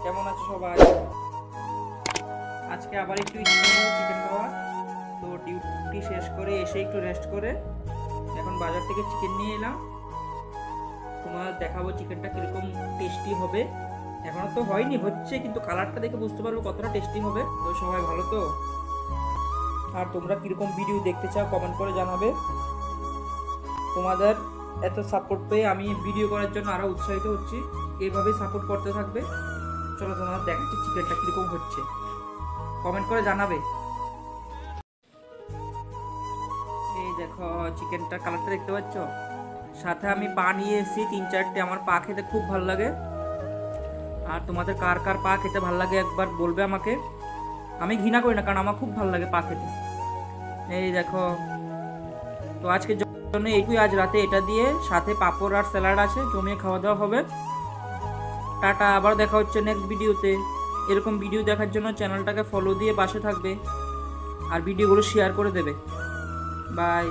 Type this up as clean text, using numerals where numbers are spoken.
কেমন আছো সবাই? আজকে আবার একটু চিকেন খাওয়া। তো ডিউটি শেষ করে এসে একটু রেস্ট করে এখন বাজার থেকে চিকেন নিয়ে এলাম। তোমার দেখাবো চিকেনটা কিরকম টেস্টি হবে। এখনো তো হয়নি, হচ্ছে, কিন্তু কালারটা দেখে বুঝতে পারবো কতটা টেস্টি হবে। তো সবাই ভালো তো? আর তোমরা কিরকম ভিডিও দেখতে চাও কমেন্ট করে জানাবে। তোমাদের এত সাপোর্ট পেয়ে আমি ভিডিও করার জন্য আরো উৎসাহিত হচ্ছি। এইভাবেই সাপোর্ট করতে থাকবে। চলো তোমাদের দেখাচ্ছি চিকেনটা কিরকম হচ্ছে, কমেন্ট করে জানাবে। এই দেখো চিকেনটা কালারটা দেখতে পাচ্ছ, সাথে আমি পা নিয়ে এসেছি 3-4টে। আমার পা খেতে খুব ভালো লাগে। আর তোমাদের কার কার পা খেতে ভালো লাগে একবার বলবে আমাকে। আমি ঘৃণা করি না, কারণ আমার খুব ভালো লাগে পা খেতে। এই দেখো, তো আজকের জন্য এইটুকুই। আজ রাতে এটা দিয়ে সাথে পাঁপড় আর স্যালাড আছে, জমিয়ে খাওয়া দাওয়া হবে। টাটা, আবার দেখা হচ্ছে নেক্সট ভিডিওতে। এরকম ভিডিও দেখার জন্য চ্যানেলটাকে ফলো দিয়ে পাশে থাকবে আর ভিডিওগুলো শেয়ার করে দেবে। বাই।